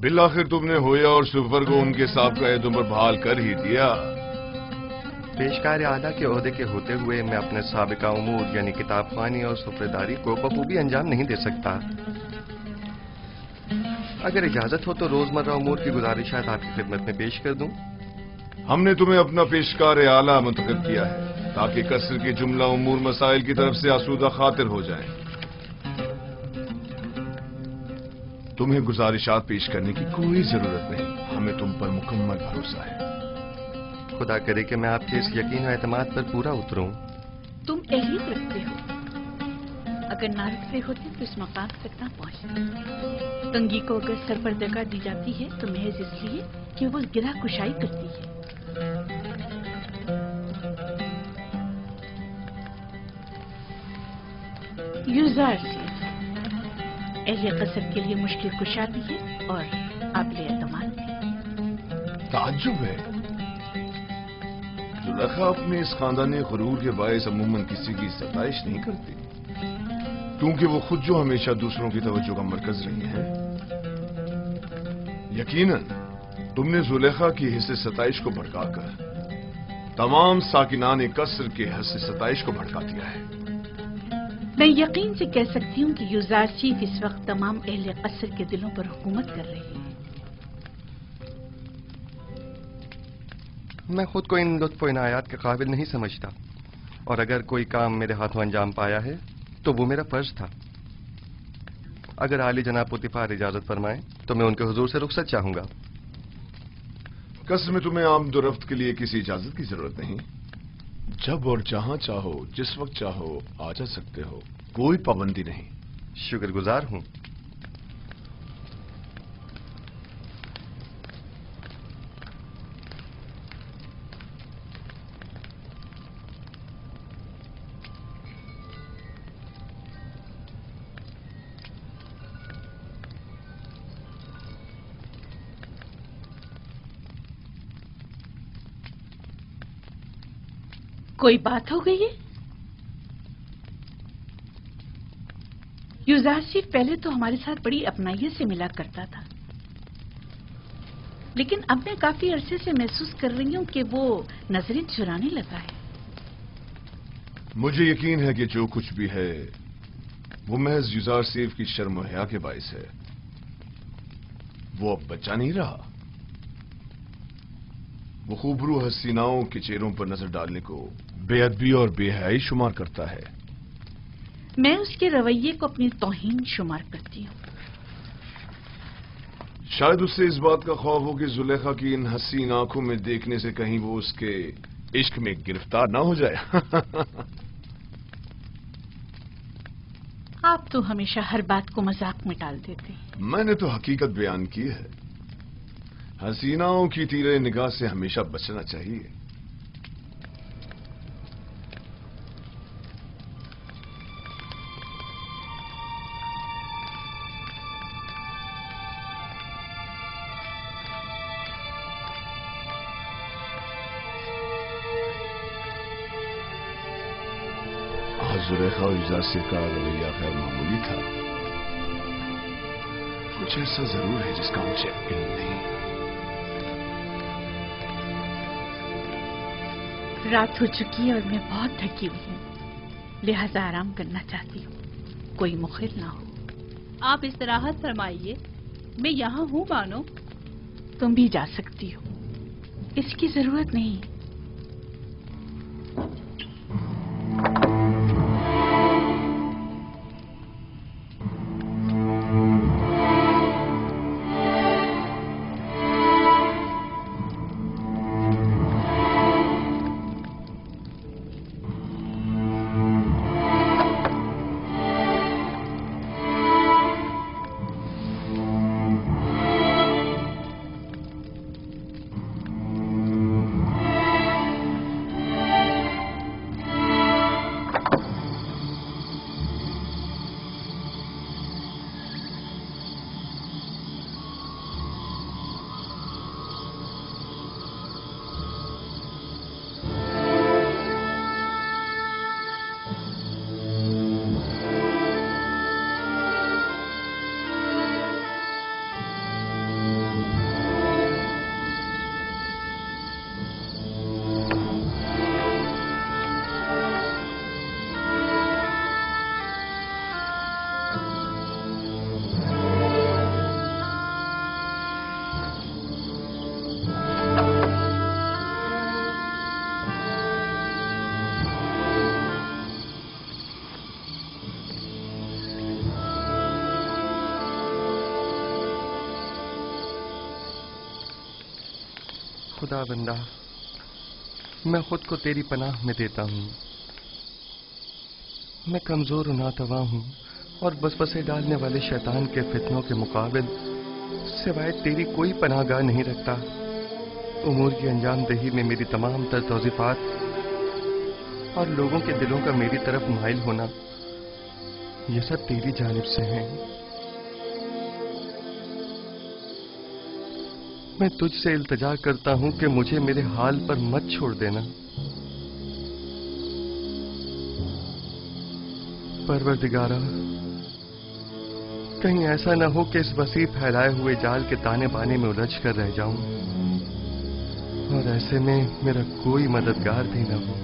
بالآخر تم نے ہویا اور سفر کو ان کے سابقہ عہدوں پر بحال کر ہی دیا۔ پیشکار اعلیٰ کے عہدے کے ہوتے ہوئے میں اپنے سابقہ امور یعنی کتاب خوانی اور سفرداری کو بخوبی انجام نہیں دے سکتا۔ اگر اجازت ہو تو روزمرہ امور کی گزارشات آپ کی خدمت میں پیش کر دوں۔ ہم نے تمہیں اپنا پیشکار اعلیٰ منتخب کیا ہے تاکہ قصر کے جملہ امور مسائل کی طرف سے آسودہ خاطر ہو جائیں۔ تمہیں گزارشات پیش کرنے کی کوئی ضرورت نہیں، ہمیں تم پر مکمل بھروسہ ہے۔ خدا کرے کہ میں آپ کے اس یقین و اعتماد پر پورا اتروں۔ تم اہلیت رکھتے ہو، اگر نہ رکھتے ہوتے تو اس مقام تک نہ پہنچتے۔ تنگی کو اگر سر پر جگہ دی جاتی ہے تو محض اس لیے کہ وہ گرہ کشائی کرتی ہے۔ یوزارسیف اہل قصر کے لیے مشکل کشا بھی ہے اور قابل اعتماد بھی۔ تعجب ہے، زلیخا اپنے اس خاندانی غرور کے باعث عموماً کسی کی ستائش نہیں کرتی، کیونکہ وہ خود جو ہمیشہ دوسروں کی توجہ کا مرکز رہی ہیں۔ یقیناً تم نے زلیخا کی حصے ستائش کو بھڑکا کر تمام ساکنان قصر کے حصے ستائش کو بھڑکا دیا ہے۔ میں یقین سے کہہ سکتی ہوں کہ یوزارسیف اس وقت تمام اہل قصر کے دلوں پر حکومت کر رہی ہے۔ میں خود کو ان لطف و عنایات کے قابل نہیں سمجھتا، اور اگر کوئی کام میرے ہاتھوں انجام پایا ہے تو وہ میرا فرض تھا۔ اگر عالی جناب پوتیفار اجازت فرمائیں تو میں ان کے حضور سے رخصت چاہوں گا۔ قصر میں تمہیں آمد و رفت کے لیے کسی اجازت کی ضرورت نہیں، جب اور جہاں چاہو جس وقت چاہو آ جا سکتے ہو، کوئی پابندی نہیں۔ شکر گزار ہوں۔ کوئی بات ہو گئی ہے؟ یوزارسیف پہلے تو ہمارے ساتھ بڑی اپنائیت سے ملا کرتا تھا، لیکن اب میں کافی عرصے سے محسوس کر رہی ہوں کہ وہ نظریں چرانے لگا ہے۔ مجھے یقین ہے کہ جو کچھ بھی ہے وہ محض یوزارسیف کی شرم و حیا کے باعث ہے۔ وہ اب بچہ نہیں رہا، وہ خوبرو حسیناؤں کے چہروں پر نظر ڈالنے کو بے ادبی اور بے حیائی شمار کرتا ہے۔ میں اس کے رویے کو اپنی توہین شمار کرتی ہوں۔ شاید اس سے اس بات کا خوف ہو کہ زلیخا کی ان حسین آنکھوں میں دیکھنے سے کہیں وہ اس کے عشق میں گرفتار نہ ہو جائے۔ آپ تو ہمیشہ ہر بات کو مذاق میں ٹال دیتے ہیں۔ میں نے تو حقیقت بیان کی ہے۔ حسیناؤں کی تیرے نگاہ سے ہمیشہ بچنا چاہیے۔ زلیخا اور یوزارسیف کا رویہ غیر معمولی تھا۔ کچھ ایسا ضرور ہے جس کا مجھے علم نہیں۔ رات ہو چکی ہے اور میں بہت تھکی ہوئی ہوں، لہذا آرام کرنا چاہتی ہوں، کوئی مخل نہ ہو۔ آپ استراحت فرمائیے، میں یہاں ہوں بانو۔ تم بھی جا سکتی ہو، اس کی ضرورت نہیں۔ खुदा बंदा, मैं खुद को तेरी पनाह में देता हूँ। मैं कमजोर नातवा हूँ और वसवसे डालने वाले शैतान के फितनों के मुकाबिल सिवाय तेरी कोई पनाहगाह नहीं रखता। उमूर की अंजाम दही में मेरी तमाम तर तौज़ीफ़ात और लोगों के दिलों का मेरी तरफ माइल होना, ये सब तेरी जानिब से हैं। मैं तुझसे इल्तिजा करता हूं कि मुझे मेरे हाल पर मत छोड़ देना। परवरदिगारा, कहीं ऐसा न हो कि इस वसी फैलाए हुए जाल के ताने बाने में उलझ कर रह जाऊं और ऐसे में मेरा कोई मददगार भी न हो।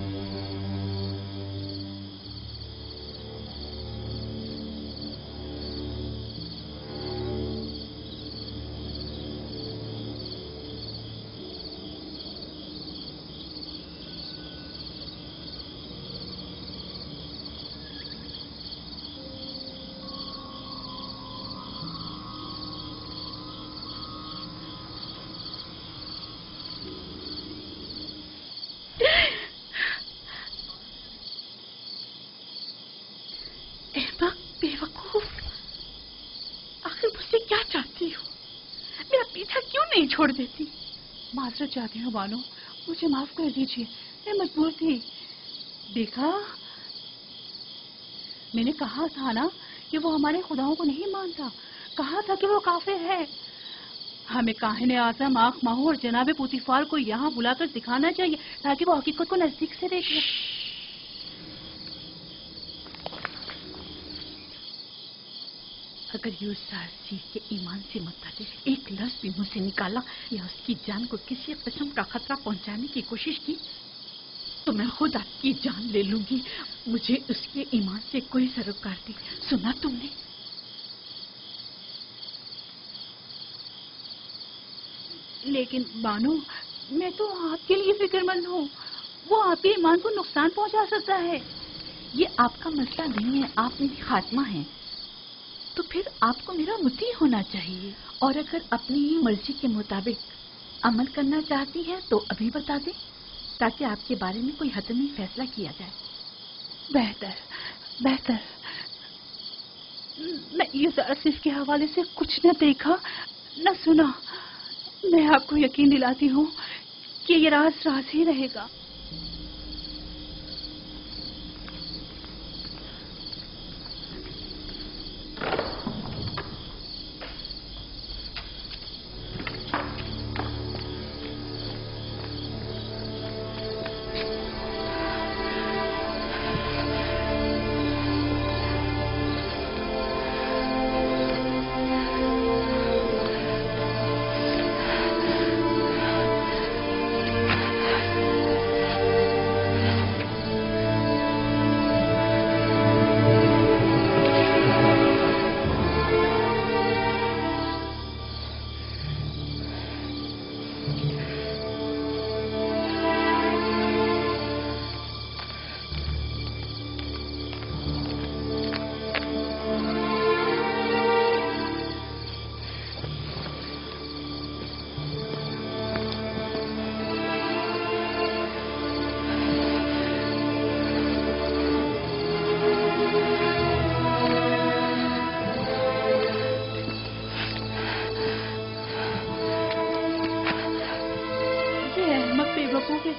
छोड़ देती। माजरत चाहती हूँ बानो, मुझे माफ कर दीजिए, मैं मजबूर थी। देखा, मैंने कहा था ना कि वो हमारे खुदाओं को नहीं मानता, कहा था कि वो काफिर है। हमें काहिने आज़म, आँख माहू और जनाबे पुतीफार को यहाँ बुलाकर दिखाना चाहिए ताकि वो हकीकत को नजदीक से देख ले। अगर यूसुफ के ईमान से मुताबिक एक लफ्ज भी मुंह से निकाला या उसकी जान को किसी किस्म का खतरा पहुंचाने की कोशिश की तो मैं खुद आपकी जान ले लूंगी। मुझे उसके ईमान से कोई सरोकार नहीं। सुना तुमने? लेकिन बानो, मैं तो आपके लिए फिक्रमंद हूँ। वो आपके ईमान को नुकसान पहुंचा सकता है। ये आपका मसला नहीं है, आप मेरी खात्मा हैं। तो फिर आपको मेरा मुती होना चाहिए, और अगर अपनी मर्जी के मुताबिक अमल करना चाहती है तो अभी बता दें ताकि आपके बारे में कोई हतमी फैसला किया जाए। बेहतर बेहतर। मैं यूसुफ के हवाले से कुछ न देखा न सुना। मैं आपको यकीन दिलाती हूँ कि ये राज राज ही रहेगा।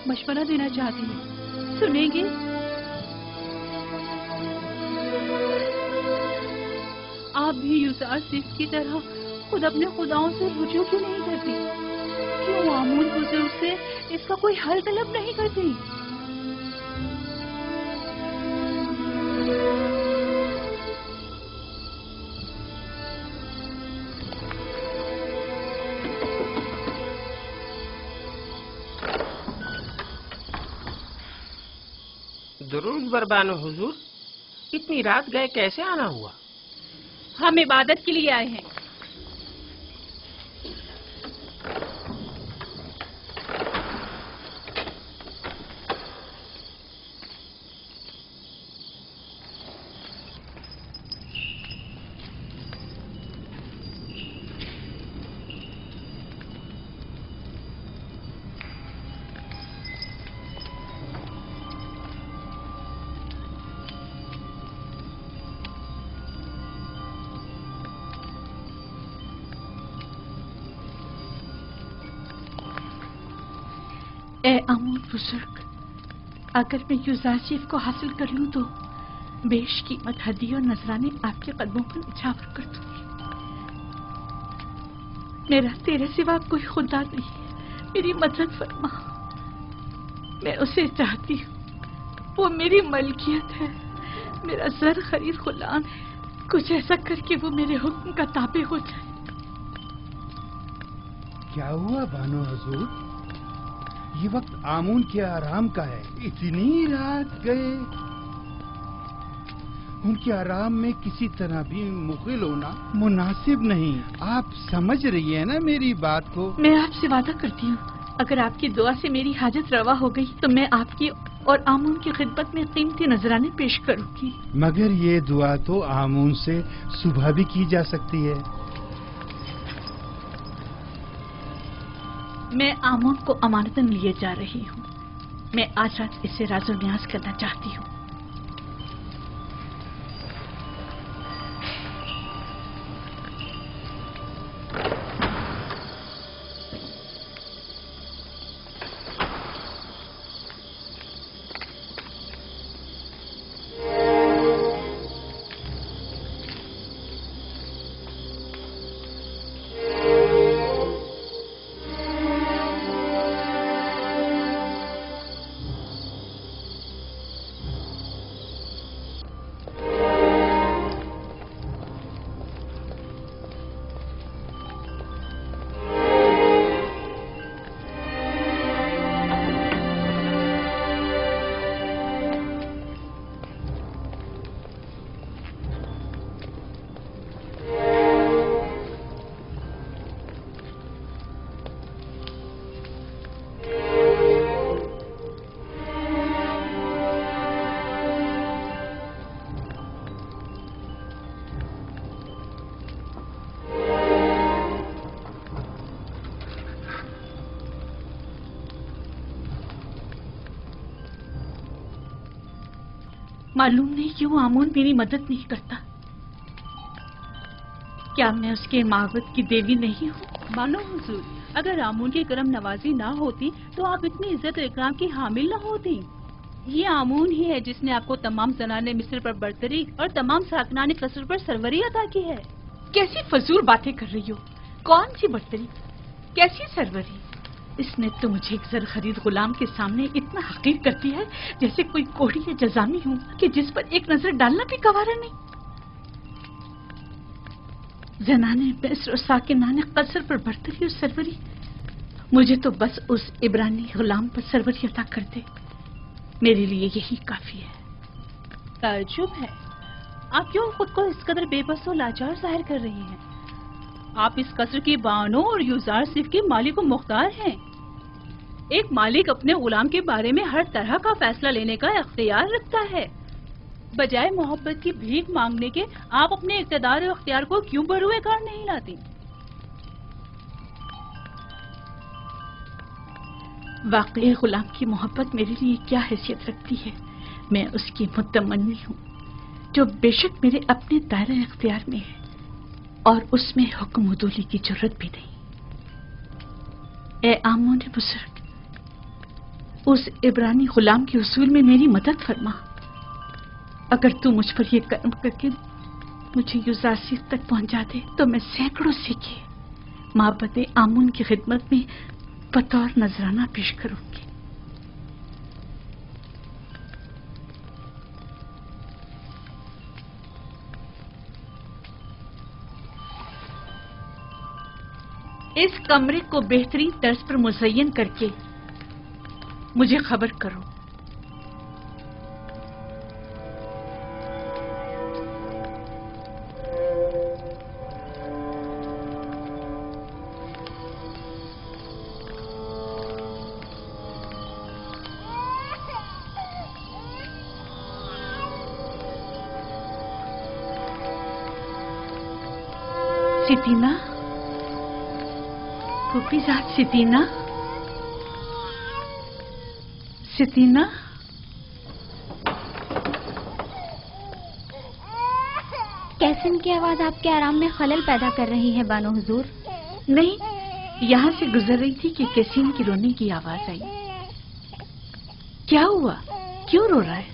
मशवरा देना चाहती हूँ, सुनेंगे? आप भी यूसुफ की तरह खुद अपने खुदाओं से रुजू क्यों नहीं करती? क्यों मामूल बुजुर्ग से इसका कोई हल तलब नहीं करती? दुरूद बरबानो हुजूर, इतनी रात गए कैसे आना हुआ? हम इबादत के लिए आए हैं। اے آمون بزرگ، اگر میں یوزارسیف کو حاصل کر لوں تو بیش قیمت ہدیے اور نذرانے آپ کے قدموں پر نچھاور کر دوں گی۔ میرا تیرے سوا کوئی خدا نہیں ہے، میری مدد فرما، میں اسے چاہتی ہوں، وہ میری ملکیت ہے، میرا زر خرید غلام ہے، کچھ ایسا کر کے وہ میرے حکم کا تابع ہو جائے۔ کیا ہوا بانو حضور؟ یہ وقت آمون کے آرام کا ہے، اتنی رات گئے، ان کے آرام میں کسی طرح بھی مخل ہونا مناسب نہیں۔ آپ سمجھ رہی ہیں نا میری بات کو؟ میں آپ سے وعدہ کرتی ہوں، اگر آپ کی دعا سے میری حاجت روا ہو گئی تو میں آپ کی اور آمون کی خدمت میں قیمتی نذرانے پیش کروں گی۔ مگر یہ دعا تو آمون سے صبح بھی کی جا سکتی ہے۔ میں آمون کو امانتاً لیے جا رہی ہوں، میں آج رات اسے راز و نیاز کرنا چاہتی ہوں۔ معلوم نہیں کیوں آمون میری مدد نہیں کرتا، کیا میں اس کے معبد کی دیوی نہیں ہوں؟ بانو حضور، اگر آمون کی کرم نوازی نہ ہوتی تو آپ اتنی عزت و اکرام کی حامل نہ ہوتی۔ یہ آمون ہی ہے جس نے آپ کو تمام زنان مصر پر برتری اور تمام ساکنان قصر پر سروری عطا کی ہے۔ کیسی فضول باتیں کر رہی ہو؟ کون سی برتری، کیسی سروری؟ اس نے تو مجھے ایک زر خرید غلام کے سامنے اتنا حقیر کر دیا ہے جیسے کوئی کوڑی یا جزامی ہوں کہ جس پر ایک نظر ڈالنا بھی گوارا نہیں۔ زنانے مصر اور ساکنان قصر پر برتری اور سروری، مجھے تو بس اس عبرانی غلام پر سروری عطا کر دے، میرے لیے یہی کافی ہے۔ تعجب ہے، آپ کیوں خود کو اس قدر بے بس و لاچار ظاہر کر رہی ہیں؟ آپ اس قصر کی بانو اور یوزارسیف کے مالک و مختار ہیں۔ ایک مالک اپنے غلام کے بارے میں ہر طرح کا فیصلہ لینے کا اختیار رکھتا ہے۔ بجائے محبت کی بھیک مانگنے کے آپ اپنے اقتدار و اختیار کو کیوں بروئے کار نہیں لاتی؟ واقعی غلام کی محبت میرے لیے کیا حیثیت رکھتی ہے؟ میں اس کی متمنی ہوں جو بے شک میرے اپنے دائرہ اختیار میں ہے اور اس میں حکم عدولی کی ضرورت بھی نہیں۔ اے آمون بزرگ، اس عبرانی غلام کے حصول میں میری مدد فرما، اگر تو مجھ پر یہ کرم کر کے مجھے یوزارسیف تک پہنچا دے تو میں سینکڑوں سکے معبد آمون کی خدمت میں بطور نذرانہ پیش کروں گی۔ اس کمرے کو بہترین طرز پر مزین کر کے مجھے خبر کرو۔ ستینہ، پھوپھی ذات ستینہ، ستینہ، کیسن کی آواز آپ کے آرام میں خلل پیدا کر رہی ہے بانو حضور؟ نہیں، یہاں سے گزر رہی تھی کہ کیسین کی رونے کی آواز آئی۔ क्या हुआ, क्यों रो रहा है?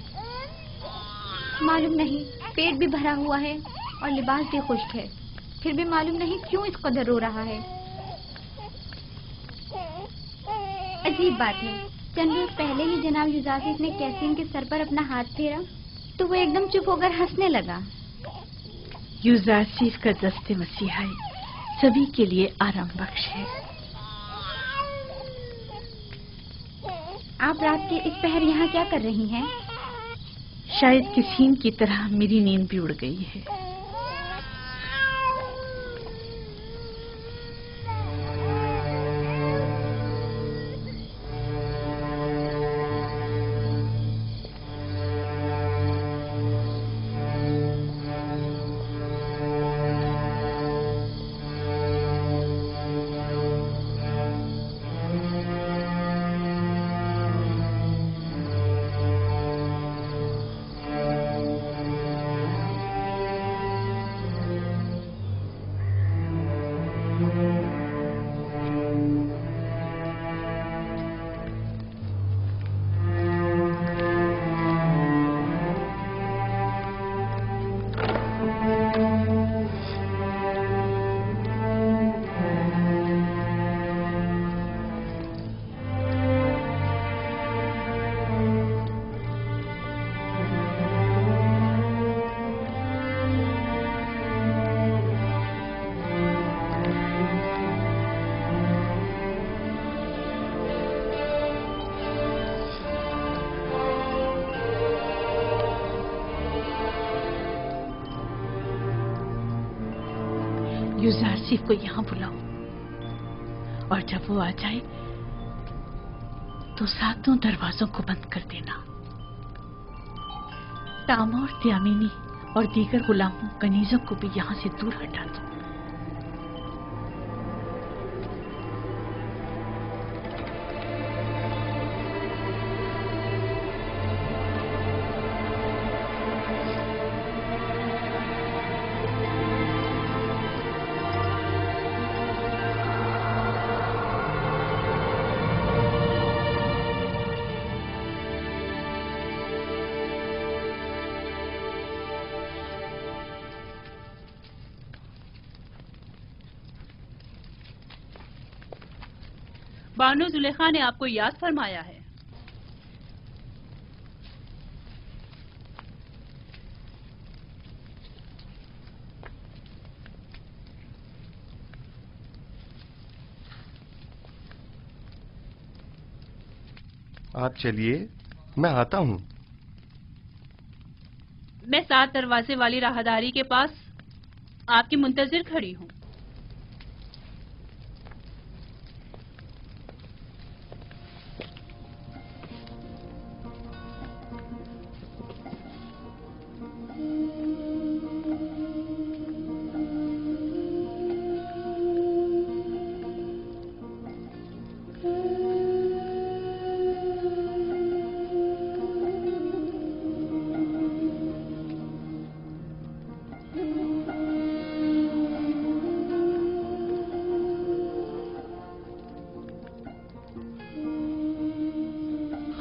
मालूम नहीं, पेट भी भरा हुआ है और लिबास भी खुश्क है, फिर भी मालूम नहीं क्यों इस कदर रो रहा है। अजीब बात है, चंद रोज पहले ही जनाब युजासिफ ने कैसीन के सर पर अपना हाथ फेरा तो वो एकदम चुप होकर हंसने लगा। युजासिफ का दस्ते मसीहाई सभी के लिए आराम बख्श है। आप रात के इस पहर यहाँ क्या कर रही हैं? शायद किसी की तरह मेरी नींद भी उड़ गई है। युजासिफ को यहाँ बुलाओ और जब वो आ जाए तो सातों दरवाजों को बंद कर देना। तामोर, त्यामिनी और दीगर गुलामों कनीजों को भी यहाँ से दूर हटा दो। बानो जुलेखा ने आपको याद फरमाया है। आप चलिए, मैं आता हूँ। मैं 7 दरवाजे वाली राहदारी के पास आपकी मुंतजिर खड़ी हूँ।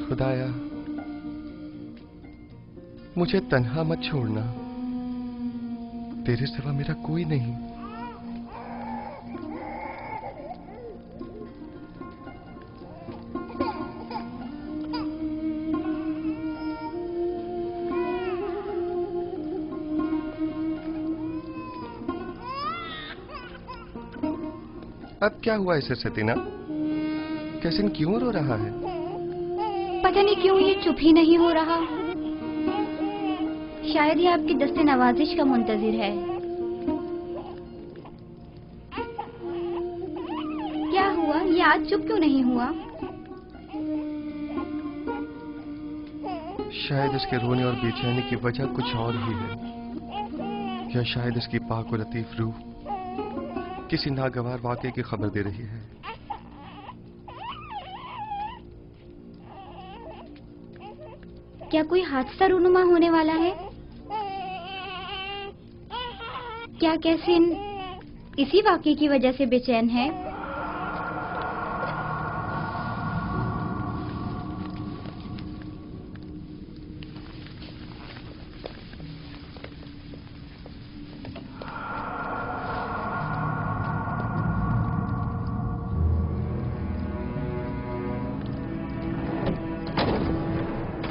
खुदाया, मुझे तन्हा मत छोड़ना, तेरे सिवा मेरा कोई नहीं। अब क्या हुआ इसे सतीना? कैसिन क्यों रो रहा है? पता नहीं क्यों ये चुप ही नहीं हो रहा। शायद ये आपकी दस्ते नवाजिश का मुंतजिर है। क्या हुआ, ये आज चुप क्यों नहीं हुआ? शायद इसके रोने और बेचैनी की वजह कुछ और ही है, या शायद इसकी पाक और लतीफ रूह किसी नागवार वाक़े की खबर दे रही है। क्या कोई हादसा रूनुमा होने वाला है? क्या कैसिन इसी वाक़े की वजह से बेचैन है?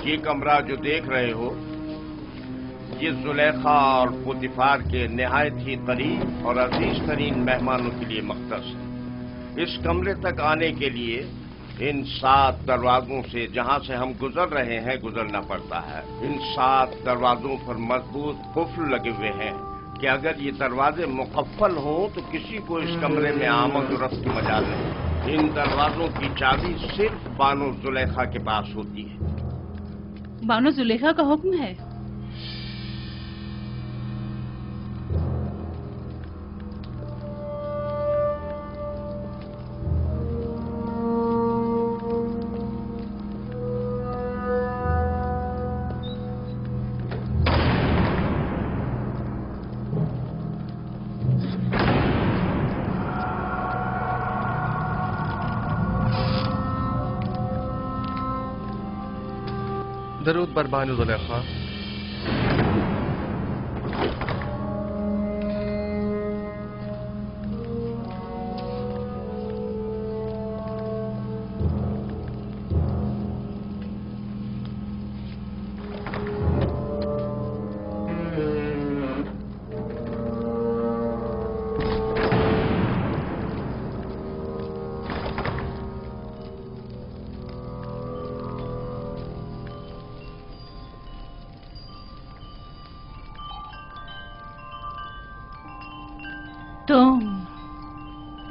یہ کمرہ جو دیکھ رہے ہو یہ زلیخا اور پوتیفار کے نہایت ہی قریب اور عزیز ترین مہمانوں کے لیے مختص ہے۔ اس کمرے تک آنے کے لیے ان 7 دروازوں سے جہاں سے ہم گزر رہے ہیں گزرنا پڑتا ہے۔ ان 7 دروازوں پر مضبوط قفل لگے ہوئے ہیں کہ اگر یہ دروازے مقفل ہوں تو کسی کو اس کمرے میں آمد و رفت کی مجال نہیں۔ ان دروازوں کی چابی صرف بانو زلیخا کے پاس ہوتی ہے۔ بانو زلیخا کا حکم ہے؟ درود بر بانو زلیخا۔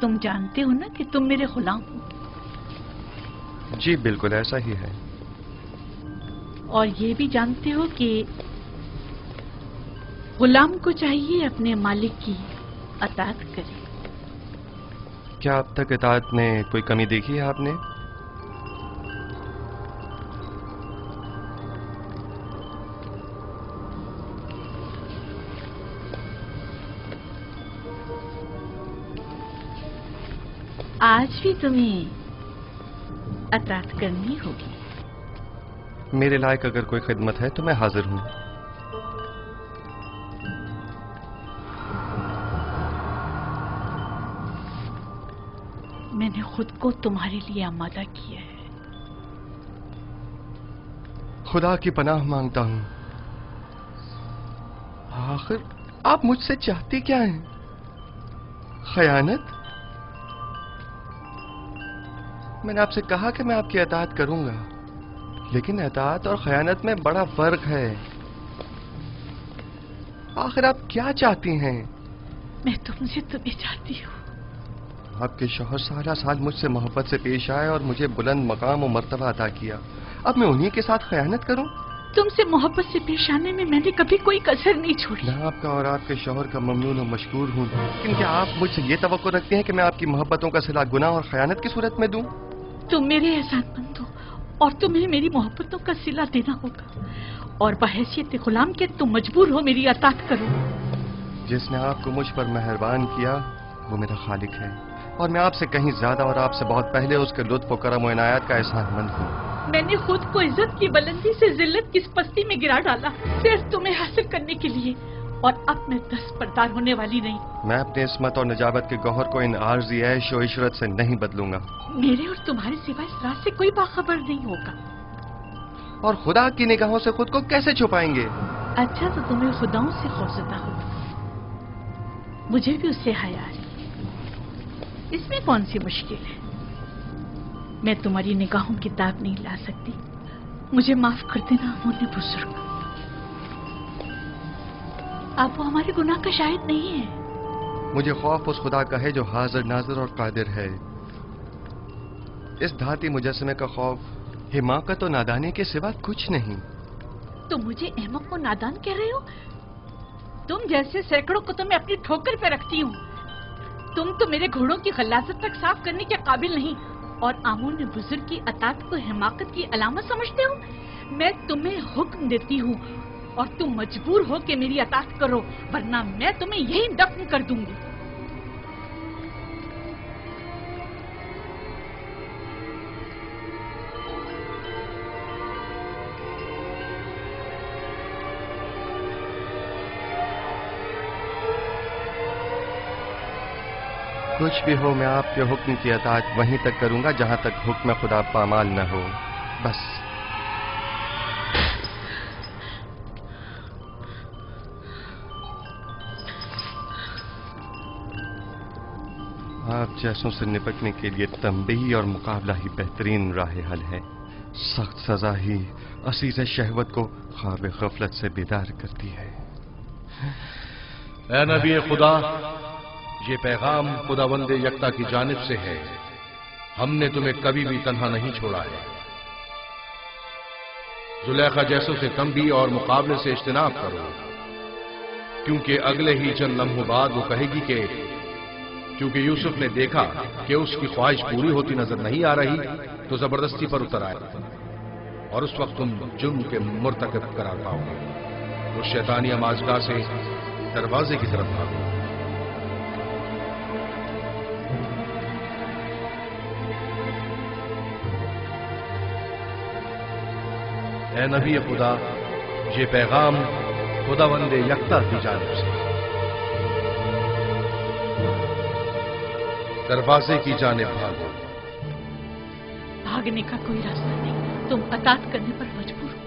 تم جانتے ہو نا کہ تم میرے غلام ہو؟ جی بالکل ایسا ہی ہے۔ اور یہ بھی جانتے ہو کہ غلام کو چاہیے اپنے مالک کی اطاعت کرے۔ کیا اب تک اطاعت میں کوئی کمی دیکھی ہے آپ نے؟ آج بھی تمہیں اطاعت کرنی ہوگی۔ میرے لائق اگر کوئی خدمت ہے تو میں حاضر ہوں۔ میں نے خود کو تمہارے لیے آمادہ کیا ہے۔ خدا کی پناہ مانگتا ہوں۔ آخر آپ مجھ سے چاہتی کیا ہیں؟ خیانت؟ میں نے آپ سے کہا کہ میں آپ کی اطاعت کروں گا، لیکن اطاعت اور خیانت میں بڑا فرق ہے۔ آخر آپ کیا چاہتی ہیں؟ میں تم سے تمہیں چاہتی ہوں۔ آپ کے شوہر سارا سال مجھ سے محبت سے پیش آئے اور مجھے بلند مقام و مرتبہ عطا کیا، اب میں انہی کے ساتھ خیانت کروں؟ تم سے محبت سے پیش آنے میں میں نے کبھی کوئی کسر نہیں چھوڑی۔ میں آپ کا اور آپ کے شوہر کا ممنون و مشکور ہوں، لیکن کیا آپ مجھ سے یہ توقع رکھتے ہیں کہ میں آپ کی محبتوں کا صلہ گناہ اور خیانت کی صورت میں دوں؟ تم میرے احسان مند ہو اور تمہیں میری محبتوں کا صلہ دینا ہوگا، اور بحیثیت غلام کے تم مجبور ہو میری اطاعت کرو۔ جس نے آپ کو مجھ پر مہربان کیا وہ میرا خالق ہے، اور میں آپ سے کہیں زیادہ اور آپ سے بہت پہلے اس کے لطف و کرم و عنایات کا احسان مند ہوں۔ میں نے خود کو عزت کی بلندی سے ذلت کی پستی میں گرا ڈالا صرف تمہیں حاصل کرنے کے لیے، اور اب میں دستبردار ہونے والی نہیں۔ میں اپنی عصمت اور نجابت کے گوہر کو ان عارضی عیش و عشرت سے نہیں بدلوں گا۔ میرے اور تمہارے سوا اس راز سے کوئی باخبر نہیں ہوگا۔ اور خدا کی نگاہوں سے خود کو کیسے چھپائیں گے؟ اچھا تو تمہیں خداؤں سے خوفزدہ ہو، مجھے بھی اس سے حیا ہے، اس میں کون سی مشکل ہے؟ میں تمہاری نگاہوں کی داغ نہیں لا سکتی، مجھے معاف کر دینا مجھے بزرگ۔ آپ وہ ہمارے گناہ کا شاہد نہیں ہے۔ مجھے خوف اس خدا کا ہے جو حاضر ناظر اور قادر ہے۔ اس دھاتی مجسمے کا خوف حماقت و نادانی کے سوا کچھ نہیں۔ تم مجھے احمق و نادان کہہ رہے ہو؟ تم جیسے سینکڑوں کو تو میں اپنی ٹھوکر پہ رکھتی ہوں۔ تم تو میرے گھوڑوں کی غلاظت تک صاف کرنے کے قابل نہیں، اور آمون بزرگ کی اطاعت کو حماقت کی علامت سمجھتے ہو؟ میں تمہیں حکم دیتی ہوں اور تم مجبور ہو کہ میری اطاعت کرو، ورنہ میں تمہیں یہی دفن کر دوں گی۔ کچھ بھی ہو میں آپ کے حکم کی اطاعت وہیں تک کروں گا جہاں تک حکم خدا پامال نہ ہو، بس आप जैसों से निपटने के लिए तंबीही और मुकाबला ही बेहतरीन राह हल है। सख्त सजा ही असीज़ शहवत को ख्वाब गफलत से बेदार करती है। ऐ नबी खुदा, ये पैगाम खुदावंद यकता की जानिब से है। हमने तुम्हें कभी भी तन्हा नहीं छोड़ा है। जुलेखा जैसों से तंबी और मुकाबले से इज्तिनाब करो, क्योंकि अगले ही चंद लम्हों बाद वो कहेगी कि क्योंकि यूसुफ ने देखा कि उसकी ख्वाहिश पूरी होती नजर नहीं आ रही, तो जबरदस्ती पर उतर आए और उस वक्त तुम जुर्म के मुर्तकब करार पाओगे। उस शैतानी अमाजगाह से दरवाजे की तरफ भागो। ऐ नबी खुदा, ये पैगाम खुदावंद यकता की जानिब से। दरवाजे की जानिब भागो। भागने का कोई रास्ता नहीं, तुम अतात करने पर मजबूर हो।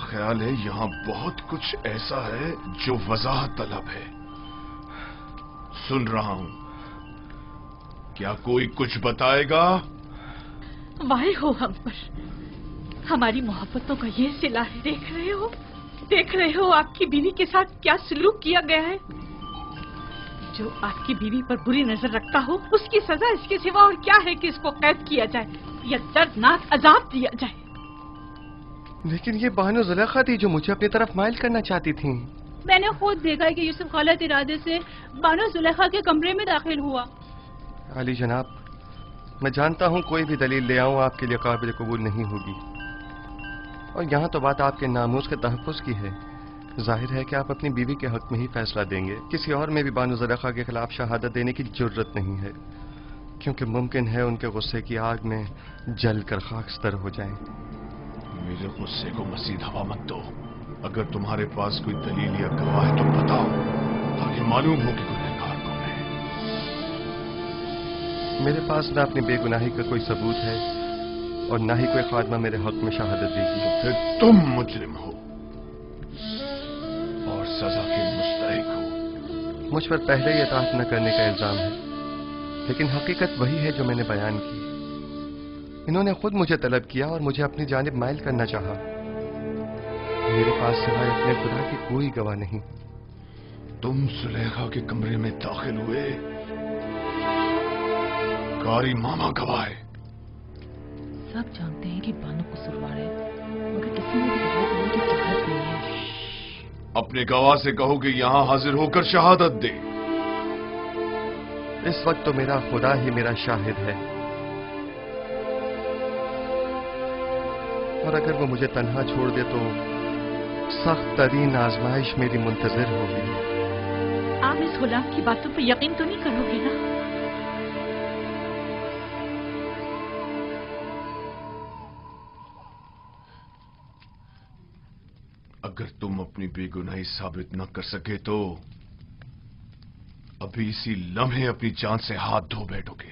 ख्याल है यहां बहुत कुछ ऐसा है जो वजाहत तलब है। सुन रहा हूं, क्या कोई कुछ बताएगा? वाहे हो हम पर, हमारी मोहब्बतों का ये सिला है। देख रहे हो आपकी बीवी के साथ क्या सलूक किया गया है। जो आपकी बीवी पर बुरी नजर रखता हो, उसकी सजा इसके सिवा और क्या है कि इसको कैद किया जाए या दर्दनाक अजाब दिया जाए। लेकिन ये बानो जुलेखा थी जो मुझे अपनी तरफ माइल करना चाहती थी। मैंने खुद देखा है कि यूसुफ गलत इरादे से बानो जुलेखा के कमरे में दाखिल हुआ। अली जनाब, मैं जानता हूँ कोई भी दलील ले आऊं आपके लिए काबिल कबूल नहीं होगी, और यहाँ तो बात आपके नामूस के तहफ़्फ़ुज़ की है। जाहिर है कि आप अपनी बीवी के हक में ही फैसला देंगे। किसी और में भी बानो जुलेखा के खिलाफ शहादत देने की जरूरत नहीं है, क्योंकि मुमकिन है उनके गुस्से की आग में जल कर खाकस्तर हो जाएं। मेरे गुस्से को मजीद हवा मत दो। अगर तुम्हारे पास कोई दलील या गवाह है तो बताओ, ताकि मालूम हो कि गुनहगार कौन है। मेरे पास ना अपनी बेगुनाही का कोई सबूत है और ना ही कोई खादमा मेरे हक में शहादत देगी। तो फिर तुम मुजरिम हो और सजा के मुस्तहिक हो। मुझ पर पहले ही इताअत न करने का इल्जाम है, लेकिन हकीकत वही है जो मैंने बयान की। इन्होंने खुद मुझे तलब किया और मुझे अपनी जानिब माइल करना चाहा। मेरे पास सिवाय अपने खुदा की कोई गवाह नहीं। तुम जुलेखा के कमरे में दाखिल हुए, कारी मामा गवाह है। सब जानते हैं कि बानो कसूरवार है, मगर किसी ने भी गवाह देने की जरूरत नहीं है। अपने गवाह से कहो कि यहां हाजिर होकर शहादत दे। इस वक्त तो मेरा खुदा ही मेरा शाहिद है, और अगर वो मुझे तन्हा छोड़ दे तो सख्त तरीन आजमाइश मेरी मुंतजर होगी। आप इस गुलाम की बातों पर यकीन तो नहीं करोगे ना? अगर तुम अपनी बेगुनाही साबित न कर सके तो अभी इसी लम्हे अपनी जान से हाथ धो बैठोगे।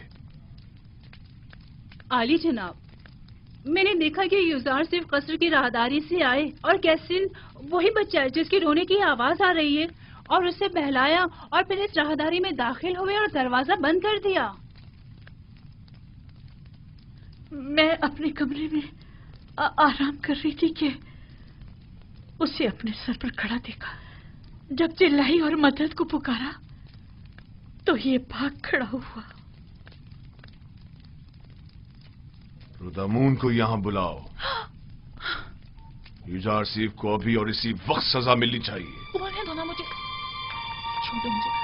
आली जनाब, मैंने देखा कि युजार सिर्फ कसर की राहदारी से आए और कैसिन वही बच्चा है जिसकी रोने की आवाज आ रही है, और उसे बहलाया और फिर इस राहदारी में दाखिल हुए और दरवाजा बंद कर दिया। मैं अपने कमरे में आराम कर रही थी कि उसे अपने सर पर खड़ा देखा। जब चिल्लाई और मदद को पुकारा तो ये भाग खड़ा हुआ। रुदामून को यहां बुलाओ। युजार सीफ को अभी और इसी वक्त सजा मिलनी चाहिए। बोलने दो ना मुझे, छोड़ो मुझे।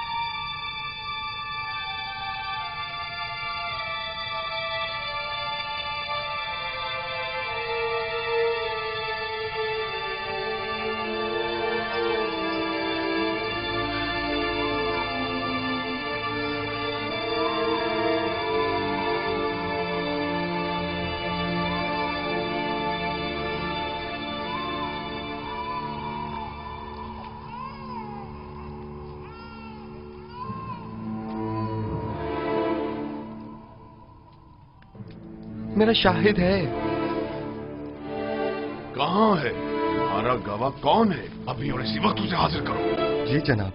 मेरा शाहिद है। कहां है तुम्हारा गवाह? कौन है? अभी और इसी वक्त उसे हाजिर करो। जी जनाब,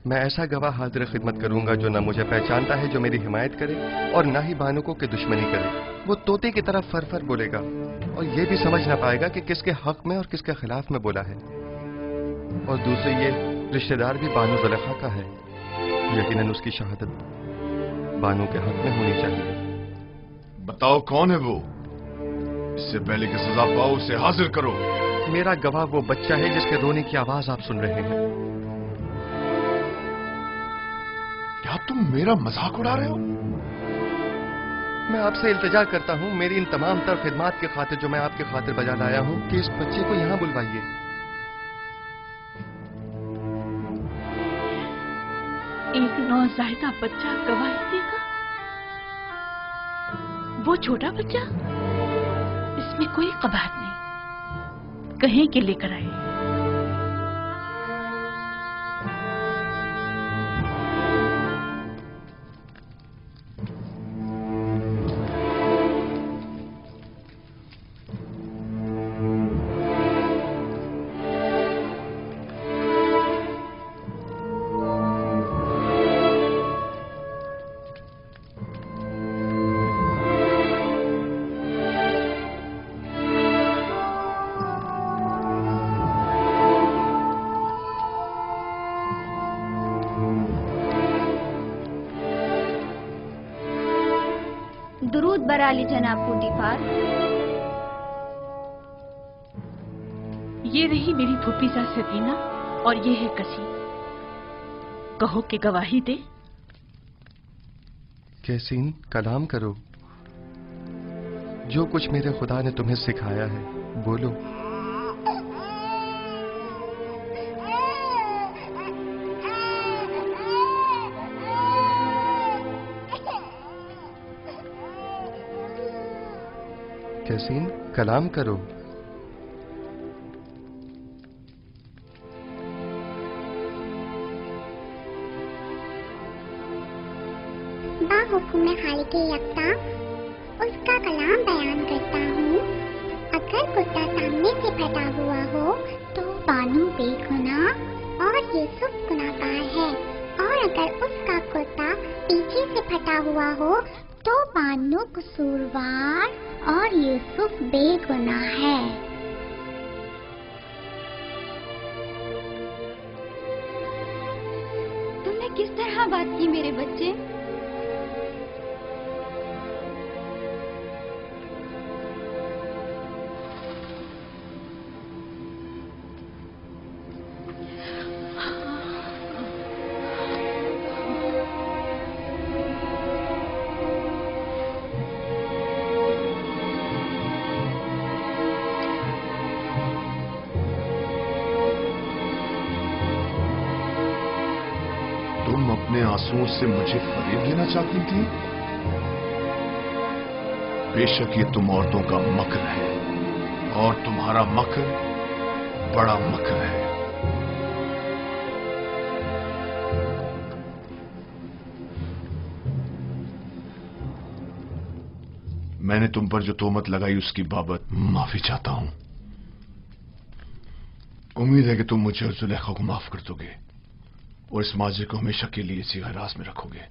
मैं ऐसा गवाह हाजिर खिदमत करूंगा जो न मुझे पहचानता है, जो मेरी हिमायत करे, और न ही बानुको की दुश्मनी करे। वो तोते की तरह फर फर बोलेगा और ये भी समझ ना पाएगा कि किसके हक में और किसके खिलाफ में बोला है। और दूसरी ये रिश्तेदार भी बानो ज़ुलेखा का है। यकीनन उसकी शहादत बानो के हक में होनी चाहिए। बताओ कौन है वो? इससे पहले कि सजा पाओ उसे हाजिर करो। मेरा गवाह वो बच्चा है जिसके रोने की आवाज आप सुन रहे हैं। क्या तुम मेरा मजाक उड़ा रहे हो? मैं आपसे इल्तिजा करता हूं, मेरी इन तमाम तर खिदमात की खातिर जो मैं आपके खातिर बजा लाया हूं, कि इस बच्चे को यहां बुलवाइए। एक नौज़ायदा बच्चा गवाही देगा? वो छोटा बच्चा? इसमें कोई कबाहत नहीं, कहें कि लेकर आए। दुरूद बर आली जनाब पुतीफार। ये रही मेरी फूफीजा सकीना और ये है कसी। कहो कि गवाही दे। कैसीन, कलाम करो। जो कुछ मेरे खुदा ने तुम्हें सिखाया है बोलो। कैसीन, कलाम करो। बाहुकुम खालिके यकता उसका कलाम बयान करता हूँ। अगर कुत्ता सामने से फटा हुआ हो तो बानू बेगुनाह और यूसुफ गुनाहगार है, और अगर उसका कुत्ता पीछे से फटा हुआ हो तो बानू कसूरवार और यूसुफ बेगुनाह है। तुमने किस तरह बात की मेरे बच्चे? तुम अपने आंसुओं से मुझे फरेब देना चाहती थी? बेशक ये तुम औरतों का मक्र है, और तुम्हारा मक्र बड़ा मकर है। मैंने तुम पर जो तोहमत लगाई उसकी बाबत माफी चाहता हूं। उम्मीद है कि तुम मुझे और जुलेखा को माफ कर दोगे और इस माजरे को हमेशा के लिए इसी हिरास में रखोगे।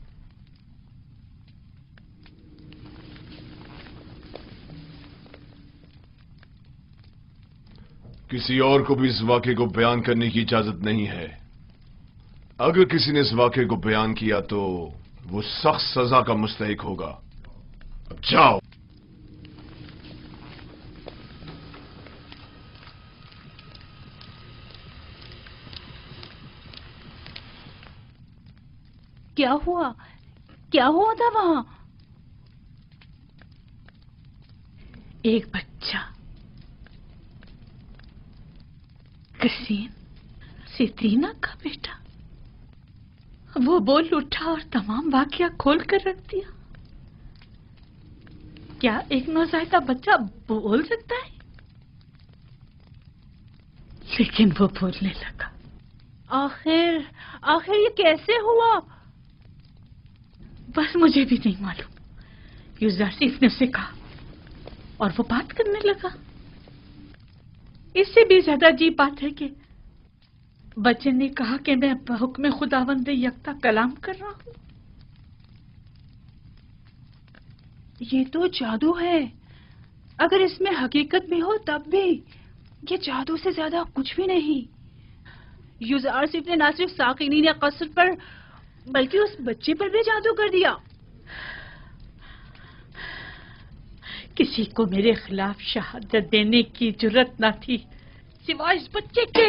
किसी और को भी इस वाक़े को बयान करने की इजाजत नहीं है। अगर किसी ने इस वाक़े को बयान किया तो वो सख्त सजा का मुस्तहिक होगा। अब जाओ। क्या हुआ? क्या हुआ था वहां? एक बच्चा कसीम, सितीना का बेटा, वो बोल उठा और तमाम वाकया खोल कर रख दिया। क्या एक नौज़ायदा बच्चा बोल सकता है? लेकिन वो बोलने लगा। आखिर ये कैसे हुआ? बस मुझे भी नहीं मालूम। यूसुफ ने उसे कहा और वो बात करने लगा। इससे भी ज्यादा अजीब बात है कि बच्चे ने कहा कि मैं हुक्म खुदावंद यकता कलाम कर रहा हूं। ये तो जादू है। अगर इसमें हकीकत भी हो तब भी ये जादू से ज्यादा कुछ भी नहीं। यूसुफ ने न सिर्फ साकिनीन कसर पर बल्कि उस बच्चे पर भी जादू कर दिया। किसी को मेरे खिलाफ शहादत देने की जुर्रत न थी सिवाय इस बच्चे के।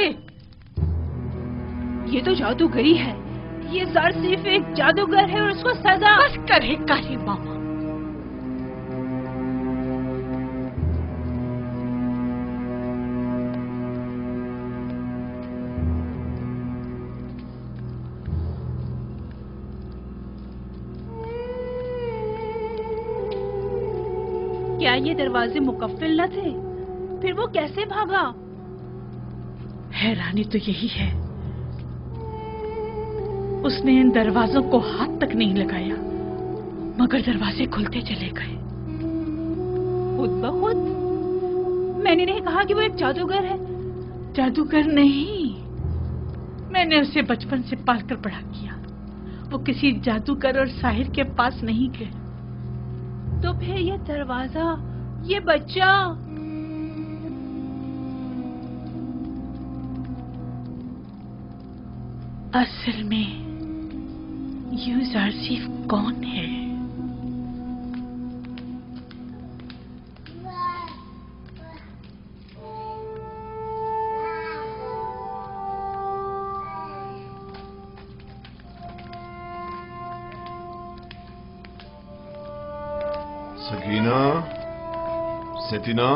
ये तो जादूगरी है। ये सिर्फ एक जादूगर है और उसको सजा। बस करे कारी मामा। क्या ये दरवाजे मुकफ्फिल न थे? फिर वो कैसे भागा? हैरानी तो यही है, उसने इन दरवाजों को हाथ तक नहीं लगाया मगर दरवाजे खुलते चले गए खुद ब खुद। मैंने नहीं कहा कि वो एक जादूगर है। जादूगर नहीं, मैंने उसे बचपन से पालकर बड़ा किया। वो किसी जादूगर और साहिर के पास नहीं गए। तो फिर ये दरवाजा, ये बच्चा, असल में यूसुफ कौन है? सकीना, सतीना,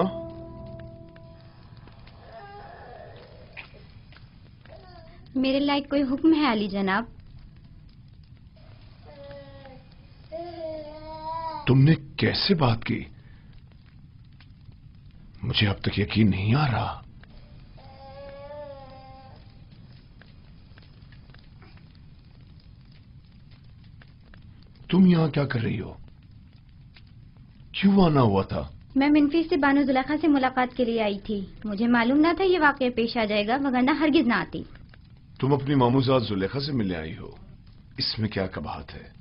मेरे लायक कोई हुक्म है अली जनाब? तुमने कैसे बात की? मुझे अब तक यकीन नहीं आ रहा। तुम यहां क्या कर रही हो? क्यों आना हुआ था? मैं मिनफी से बानो जुलेखा से मुलाकात के लिए आई थी। मुझे मालूम ना था ये वाकया पेश आ जाएगा, वगरना हरगिज ना आती। तुम अपनी मामूजात जुलेखा से मिलने आई हो, इसमें क्या कबाहत है?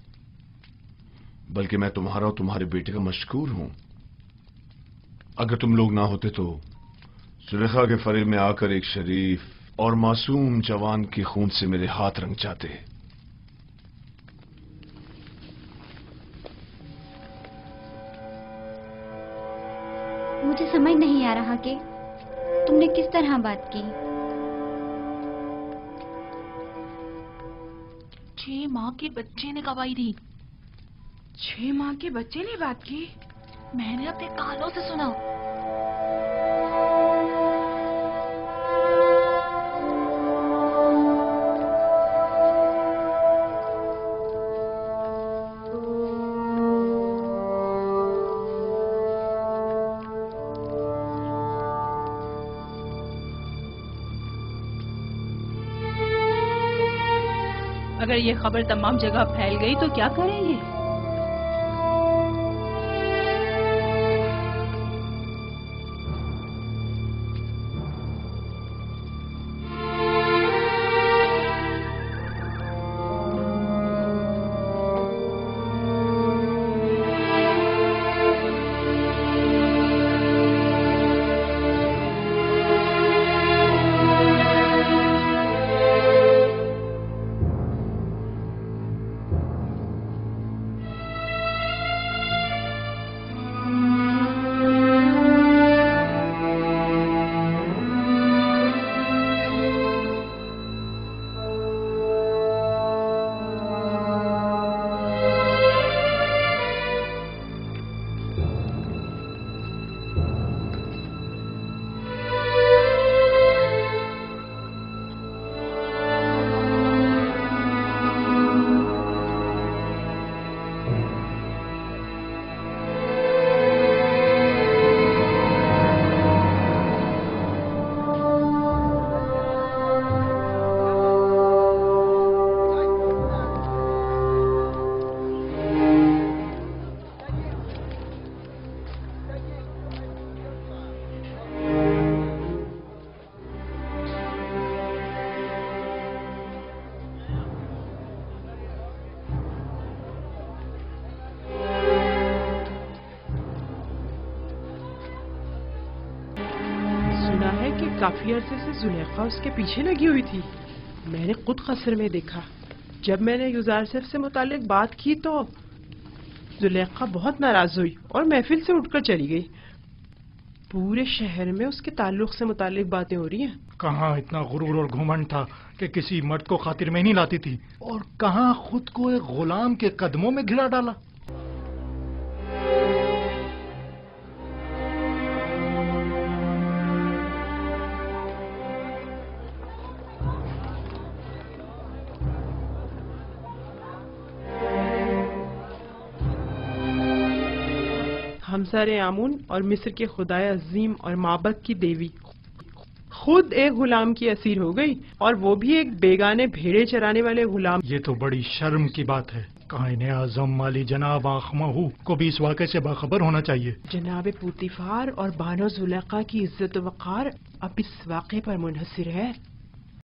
बल्कि मैं तुम्हारा और तुम्हारे बेटे का मशकूर हूं। अगर तुम लोग ना होते तो जुलेखा के फरेब में आकर एक शरीफ और मासूम जवान के खून से मेरे हाथ रंग जाते। मुझे समझ नहीं आ रहा कि तुमने किस तरह बात की। 6 माह के बच्चे ने गवाही दी। 6 माह के बच्चे ने बात की? मैंने अपने कानों से सुना। اگر یہ خبر تمام جگہ پھیل گئی تو کیا کریں گے؟ کافی عرصے سے زلیخا اس کے پیچھے لگی ہوئی تھی. میں نے خود قصر میں دیکھا. جب میں نے یوزارسف سے متعلق بات کی تو زلیخا بہت ناراض ہوئی اور محفل سے اٹھ کر چلی گئی. پورے شہر میں اس کے تعلق سے متعلق باتیں ہو رہی ہیں. کہاں اتنا غرور اور گھمنڈ تھا کہ کسی مرد کو خاطر میں نہیں لاتی تھی، اور کہاں خود کو ایک غلام کے قدموں میں گھلا ڈالا. ہمسر آمون اور مصر کے خدائے عظیم اور معبد کی دیوی خود ایک غلام کی اسیر ہو گئی، اور وہ بھی ایک بیگانے بھیڑے چرانے والے غلام. یہ تو بڑی شرم کی بات ہے. قائن اعظم مالی جناب آخمہو کو بھی اس واقعے سے باخبر ہونا چاہیے. جناب پوتیفار اور بانو زلیخا کی عزت و وقار اب اس واقعے پر منحصر ہے.